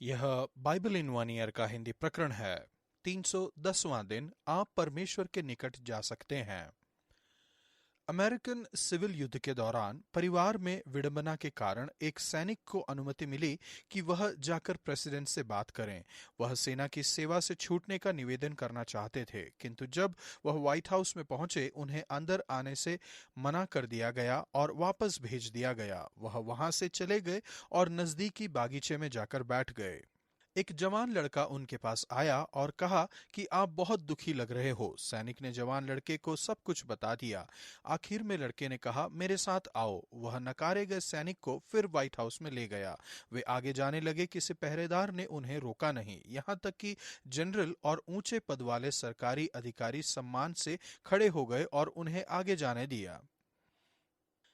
यह Bible in one year का हिंदी प्रकरण है। 310वां दिन आप परमेश्वर के निकट जा सकते हैं। अमेरिकन सिविल युद्ध के दौरान परिवार में विडंबना के कारण एक सैनिक को अनुमति मिली कि वह जाकर प्रेसिडेंट से बात करें। वह सेना की सेवा से छूटने का निवेदन करना चाहते थे, किंतु जब वह व्हाइट हाउस में पहुंचे उन्हें अंदर आने से मना कर दिया गया और वापस भेज दिया गया। वह वहां से चले गए और नजदीकी बागीचे में जाकर बैठ गए। एक जवान लड़का उनके पास आया और कहा कि आप बहुत दुखी लग रहे हो। सैनिक ने जवान लड़के को सब कुछ बता दिया। आखिर में लड़के ने कहा, मेरे साथ आओ। वह नकारे गए सैनिक को फिर व्हाइट हाउस में ले गया। वे आगे जाने लगे, किसी पहरेदार ने उन्हें रोका नहीं। यहां तक कि जनरल और ऊंचे पद वाले सरकारी अधिकारी सम्मान से खड़े हो गए और उन्हें आगे जाने दिया।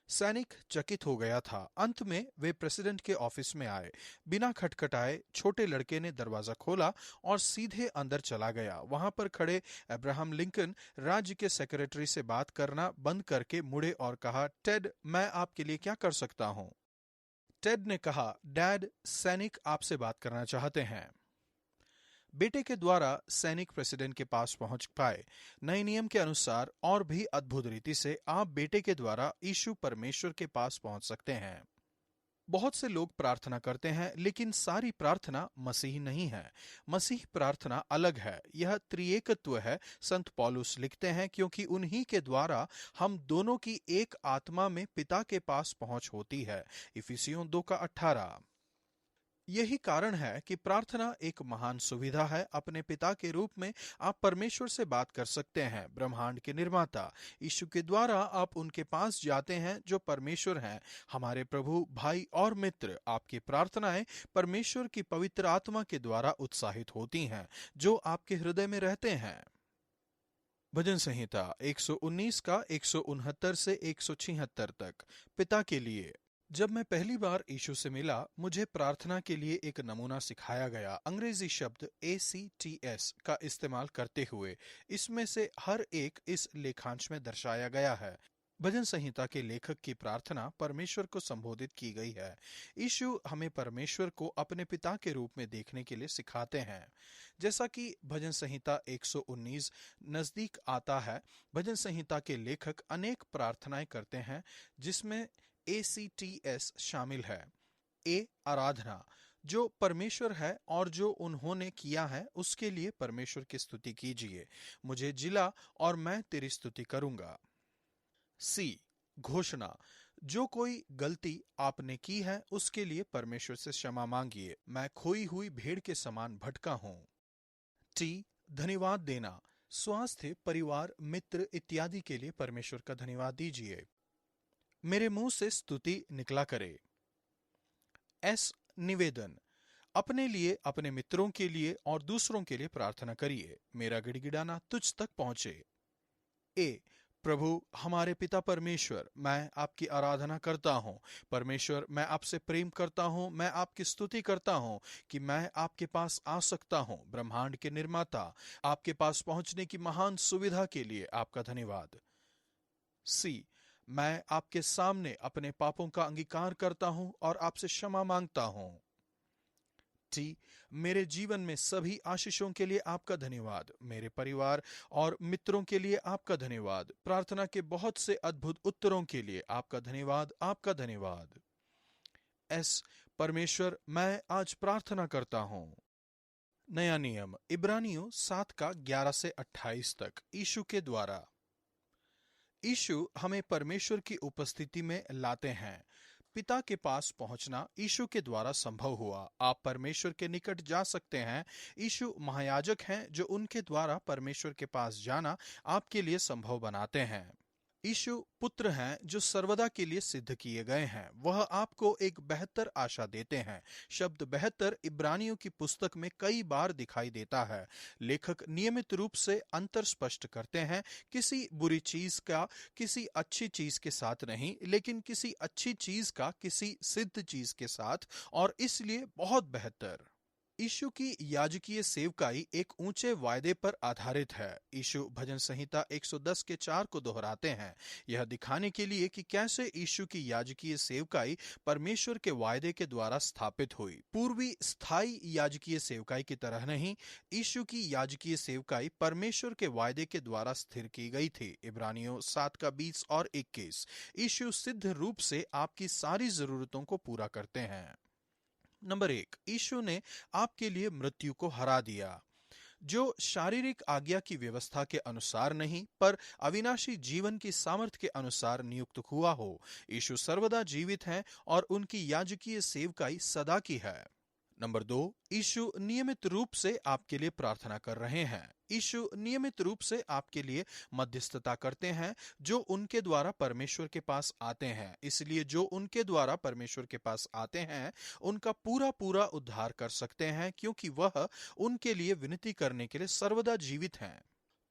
सैनिक चकित हो गया था। अंत में वे प्रेसिडेंट के ऑफिस में आए। बिना खटखटाए छोटे लड़के ने दरवाजा खोला और सीधे अंदर चला गया। वहां पर खड़े अब्राहम लिंकन राज्य के सेक्रेटरी से बात करना बंद करके मुड़े और कहा, टेड, मैं आपके लिए क्या कर सकता हूं? टेड ने कहा, डैड, सैनिक आपसे बात करना चाहते हैं। बेटे के द्वारा सैनिक प्रेसिडेंट के पास पहुंच पाए। नए नियम के अनुसार और भी अद्भुत रीति से आप बेटे के द्वारा यीशु परमेश्वर के पास पहुंच सकते हैं। बहुत से लोग प्रार्थना करते हैं, लेकिन सारी प्रार्थना मसीह नहीं है। मसीह प्रार्थना अलग है। यह त्रिएकत्व है। संत पौलुस लिखते हैं, क्योंकि उन्हीं के द्वारा हम दोनों की एक आत्मा में पिता के पास पहुंच होती है। इफिसियों 2:18। यही कारण है कि प्रार्थना एक महान सुविधा है। अपने पिता के रूप में आप परमेश्वर से बात कर सकते हैं। ब्रह्मांड के निर्माता यीशु के द्वारा आप उनके पास जाते हैं जो परमेश्वर हैं। हमारे प्रभु, भाई और मित्र, आपकी प्रार्थनाएं परमेश्वर की पवित्र आत्मा के द्वारा उत्साहित होती हैं, जो आपके हृदय में रहते हैं। भजन संहिता 119 का 169 से 176 तक। पिता के लिए। जब मैं पहली बार यीशु से मिला, मुझे प्रार्थना के लिए एक नमूना सिखाया गया, अंग्रेजी शब्द ACTS का इस्तेमाल करते हुए। इसमें से हर एक इस लेखांश में दर्शाया गया है। भजन संहिता के लेखक की प्रार्थना परमेश्वर को संबोधित की गई है। यीशु हमें परमेश्वर को अपने पिता के रूप में देखने के लिए सिखाते हैं। जैसा कि भजन संहिता 119 नजदीक आता है, भजन संहिता के लेखक अनेक प्रार्थनाएं करते हैं, जिसमें ACTS शामिल है। ए, आराधना, जो परमेश्वर है और जो उन्होंने किया है उसके लिए परमेश्वर की स्तुति कीजिए। मुझे जिला और मैं तेरी स्तुति करूंगा। सी, घोषणा, जो कोई गलती आपने की है उसके लिए परमेश्वर से क्षमा मांगिए। मैं खोई हुई भेड़ के समान भटका हूं। टी, धन्यवाद देना, स्वास्थ्य, परिवार, मित्र इत्यादि के लिए परमेश्वर का धन्यवाद दीजिए। मेरे मुंह से स्तुति निकला करे। एस, निवेदन, अपने लिए, अपने मित्रों के लिए और दूसरों के लिए प्रार्थना करिए। मेरा गिड़गिड़ाना तुझ तक पहुंचे। ए, प्रभु हमारे पिता परमेश्वर, मैं आपकी आराधना करता हूं। परमेश्वर, मैं आपसे प्रेम करता हूं। मैं आपकी स्तुति करता हूं कि मैं आपके पास आ सकता हूं। ब्रह्मांड के निर्माता, आपके पास पहुंचने की महान सुविधा के लिए आपका धन्यवाद। सी, मैं आपके सामने अपने पापों का अंगीकार करता हूं और आपसे क्षमा मांगता हूं। टी, मेरे जीवन में सभी आशीषों के लिए आपका धन्यवाद। मेरे परिवार और मित्रों के लिए आपका धन्यवाद। प्रार्थना के बहुत से अद्भुत उत्तरों के लिए आपका धन्यवाद, आपका धन्यवाद। एस, परमेश्वर, मैं आज प्रार्थना करता हूं। नया नियम, इब्रानियों 7 का 11 से 28 तक। यीशु के द्वारा। यीशु हमें परमेश्वर की उपस्थिति में लाते हैं। पिता के पास पहुंचना यीशु के द्वारा संभव हुआ। आप परमेश्वर के निकट जा सकते हैं। यीशु महायाजक हैं जो उनके द्वारा परमेश्वर के पास जाना आपके लिए संभव बनाते हैं। यीशु पुत्र हैं जो सर्वदा के लिए सिद्ध किए गए हैं। वह आपको एक बेहतर आशा देते हैं। शब्द बेहतर इब्रानियों की पुस्तक में कई बार दिखाई देता है। लेखक नियमित रूप से अंतर स्पष्ट करते हैं, किसी बुरी चीज का किसी अच्छी चीज के साथ नहीं, लेकिन किसी अच्छी चीज का किसी सिद्ध चीज के साथ, और इसलिए बहुत बेहतर। यीशु की याजकीय सेवकाई एक ऊंचे वायदे पर आधारित है। यीशु भजन संहिता 110 के 4 को दोहराते हैं, यह दिखाने के लिए कि कैसे यीशु की याजकीय सेवकाई परमेश्वर के वायदे के द्वारा स्थापित हुई। पूर्वी स्थायी याजकीय सेवकाई की तरह नहीं, यीशु की याजकीय सेवकाई परमेश्वर के वायदे के द्वारा स्थिर की गई थी। इब्रानियों 7 का 20 और 21। यीशु सिद्ध रूप से आपकी सारी जरूरतों को पूरा करते हैं। नंबर 1, यीशु ने आपके लिए मृत्यु को हरा दिया। जो शारीरिक आज्ञा की व्यवस्था के अनुसार नहीं, पर अविनाशी जीवन की सामर्थ्य के अनुसार नियुक्त हुआ हो। यीशु सर्वदा जीवित हैं और उनकी याजकीय सेवकाई सदा की है। नंबर 2, यीशु नियमित रूप से आपके लिए प्रार्थना कर रहे हैं। यीशु नियमित रूप से आपके लिए मध्यस्थता करते हैं, जो उनके द्वारा परमेश्वर के पास आते हैं। इसलिए जो उनके द्वारा परमेश्वर के पास आते हैं, उनका पूरा पूरा उद्धार कर सकते हैं, क्योंकि वह उनके लिए विनती करने के लिए सर्वदा जीवित हैं।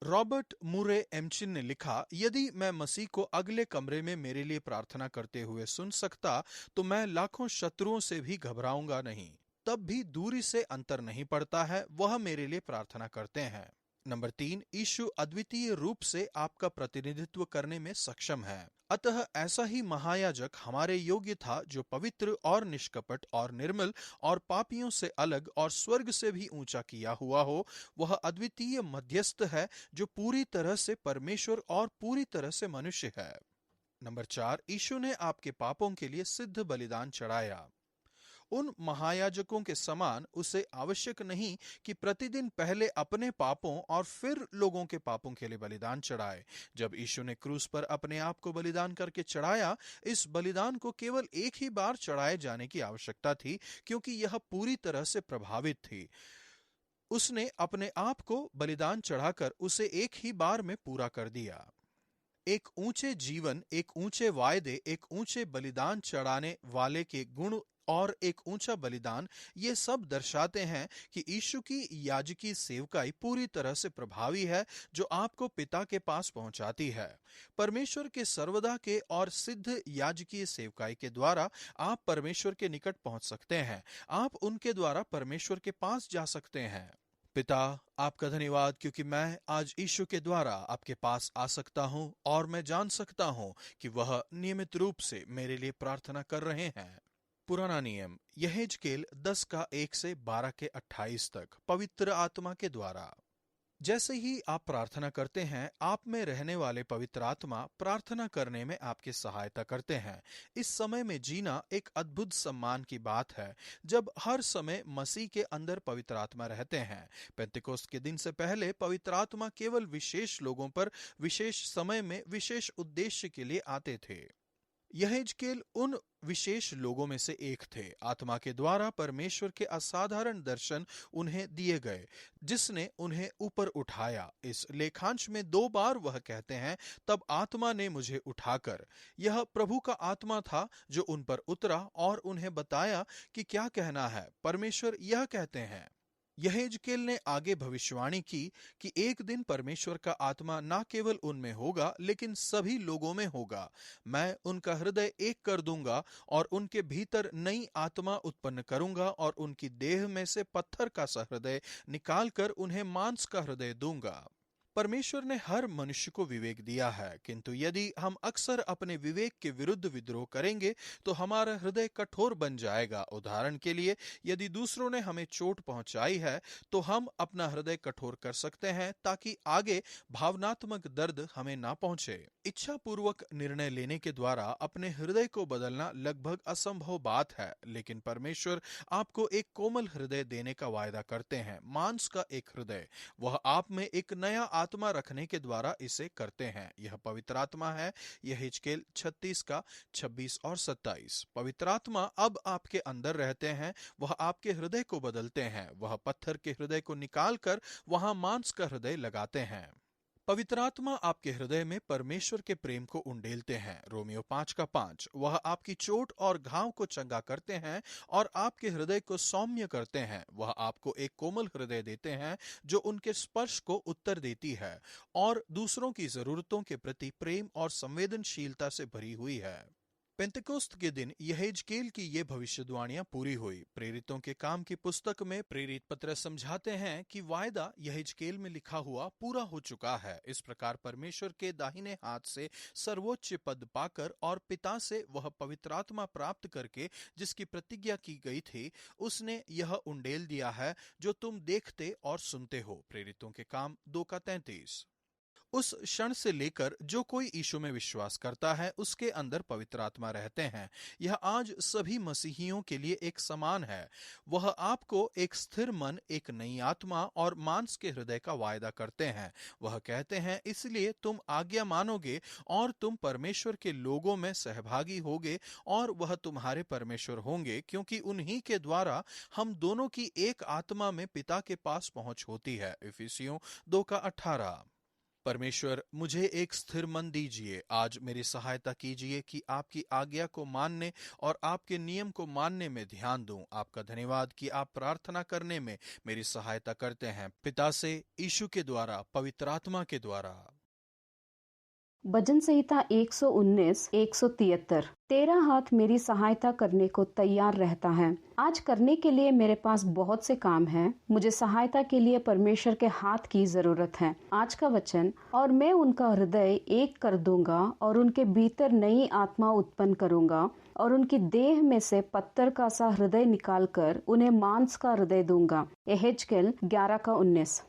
रॉबर्ट मुरे एमचिन ने लिखा, यदि मैं मसीह को अगले कमरे में मेरे लिए प्रार्थना करते हुए सुन सकता, तो मैं लाखों शत्रुओं से भी घबराऊंगा नहीं। तब भी दूरी से अंतर नहीं पड़ता है, वह मेरे लिए प्रार्थना करते हैं। नंबर 3, यीशु अद्वितीय रूप से आपका प्रतिनिधित्व करने में सक्षम है। अतः ऐसा ही महायाजक हमारे योग्य था, जो पवित्र और निष्कपट और निर्मल और पापियों से अलग और स्वर्ग से भी ऊंचा किया हुआ हो। वह अद्वितीय मध्यस्थ है, जो पूरी तरह से परमेश्वर और पूरी तरह से मनुष्य है। नंबर 4, यीशु ने आपके पापों के लिए सिद्ध बलिदान चढ़ाया। उन महायाजकों के समान उसे आवश्यक नहीं कि प्रतिदिन पहले अपने पापों और फिर लोगों के पापों के लिए बलिदान चढ़ाए। जब यीशु ने क्रूस पर अपने आप को बलिदान करके चढ़ाया, इस बलिदान को केवल एक ही बार चढ़ाए जाने की आवश्यकता थी, क्योंकि यह पूरी तरह से प्रभावित थी। उसने अपने आप को बलिदान चढ़ाकर उसे एक ही बार में पूरा कर दिया। एक ऊंचे जीवन, एक ऊंचे वायदे, एक ऊंचे बलिदान चढ़ाने वाले के गुण और एक ऊंचा बलिदान, ये सब दर्शाते हैं कि यीशु की याजकी सेवकाई पूरी तरह से प्रभावी है, जो आपको पिता के पास पहुंचाती है। परमेश्वर के सर्वदा के और सिद्ध याजकीय सेवकाई के द्वारा आप परमेश्वर के निकट पहुंच सकते हैं। आप उनके द्वारा परमेश्वर के पास जा सकते हैं। पिता, आपका धन्यवाद, क्योंकि मैं आज यीशु के द्वारा आपके पास आ सकता हूं और मैं जान सकता हूं कि वह नियमित रूप से मेरे लिए प्रार्थना कर रहे हैं। पुराना नियम यहेजकेल 10 का 1 से 12 के 28 तक। पवित्र आत्मा के द्वारा। जैसे ही आप प्रार्थना करते हैं, आप में रहने वाले पवित्र आत्मा प्रार्थना करने में आपकी सहायता करते हैं। इस समय में जीना एक अद्भुत सम्मान की बात है, जब हर समय मसीह के अंदर पवित्र आत्मा रहते हैं। पेंतिकोस्त के दिन से पहले पवित्र आत्मा केवल विशेष लोगों पर विशेष समय में विशेष उद्देश्य के लिए आते थे। यहेजकेल उन विशेष लोगों में से एक थे। आत्मा के द्वारा परमेश्वर के असाधारण दर्शन उन्हें दिए गए, जिसने उन्हें ऊपर उठाया। इस लेखांश में 2 बार वह कहते हैं, तब आत्मा ने मुझे उठाकर। यह प्रभु का आत्मा था जो उन पर उतरा और उन्हें बताया कि क्या कहना है। परमेश्वर यह कहते हैं। यहेजकेल ने आगे भविष्यवाणी की कि एक दिन परमेश्वर का आत्मा न केवल उनमें होगा, लेकिन सभी लोगों में होगा। मैं उनका हृदय एक कर दूंगा और उनके भीतर नई आत्मा उत्पन्न करूंगा और उनकी देह में से पत्थर का सा हृदय निकालकर उन्हें मांस का हृदय दूंगा। परमेश्वर ने हर मनुष्य को विवेक दिया है, किंतु यदि हम अक्सर अपने विवेक के विरुद्ध विद्रोह करेंगे तो हमारा हृदय कठोर बन जाएगा। उदाहरण के लिए, यदि दूसरों ने हमें चोट पहुंचाई है तो हम अपना हृदय कठोर कर सकते हैं, ताकि आगे भावनात्मक दर्द हमें ना पहुंचे। इच्छा पूर्वक निर्णय लेने के द्वारा अपने हृदय को बदलना लगभग असंभव बात है, लेकिन परमेश्वर आपको एक कोमल हृदय देने का वायदा करते हैं, मांस का एक हृदय। वह आप में एक नया आत्मा रखने के द्वारा इसे करते हैं। यह पवित्र आत्मा है। यहेजकेल 36 का 26 और 27। पवित्र आत्मा अब आपके अंदर रहते हैं। वह आपके हृदय को बदलते हैं। वह पत्थर के हृदय को निकालकर वहां मांस का हृदय लगाते हैं। पवित्र आत्मा आपके हृदय में परमेश्वर के प्रेम को उंडेलते हैं। रोमियो 5 का 5। वह आपकी चोट और घाव को चंगा करते हैं और आपके हृदय को सौम्य करते हैं। वह आपको एक कोमल हृदय देते हैं, जो उनके स्पर्श को उत्तर देती है और दूसरों की जरूरतों के प्रति प्रेम और संवेदनशीलता से भरी हुई है। पेंतेकोस्त के दिन यहेजकेल की ये भविष्यवाणियां पूरी हुई। प्रेरितों के काम की पुस्तक में प्रेरित पतरस समझाते हैं कि वायदा यहेजकेल में लिखा हुआ पूरा हो चुका है। इस प्रकार परमेश्वर के दाहिने हाथ से सर्वोच्च पद पाकर और पिता से वह पवित्र आत्मा प्राप्त करके जिसकी प्रतिज्ञा की गई थी, उसने यह उंडेल दिया है जो तुम देखते और सुनते हो। प्रेरितों के काम 2:33। उस क्षण से लेकर जो कोई यीशु में विश्वास करता है उसके अंदर पवित्र आत्मा रहते हैं। यह आज सभी मसीहियों के लिए एक समान है। वह आपको एक स्थिर मन, एक नई आत्मा और मांस के हृदय का वायदा करते हैं। वह कहते हैं, इसलिए तुम आज्ञा मानोगे और तुम परमेश्वर के लोगों में सहभागी होगे और वह तुम्हारे परमेश्वर होंगे, क्योंकि उन्हीं के द्वारा हम दोनों की एक आत्मा में पिता के पास पहुंच होती है। इफिसियों 2:18। परमेश्वर, मुझे एक स्थिर मन दीजिए। आज मेरी सहायता कीजिए कि आपकी आज्ञा को मानने और आपके नियम को मानने में ध्यान दूं। आपका धन्यवाद कि आप प्रार्थना करने में मेरी सहायता करते हैं, पिता से, यीशु के द्वारा, पवित्र आत्मा के द्वारा। भजन संहिता 119, 173। तेरा हाथ मेरी सहायता करने को तैयार रहता है। आज करने के लिए मेरे पास बहुत से काम हैं। मुझे सहायता के लिए परमेश्वर के हाथ की जरूरत है। आज का वचन, और मैं उनका हृदय एक कर दूंगा और उनके भीतर नई आत्मा उत्पन्न करूंगा और उनकी देह में से पत्थर का सा हृदय निकालकर उन्हें मांस का हृदय दूंगा। यहेजकेल 11:19।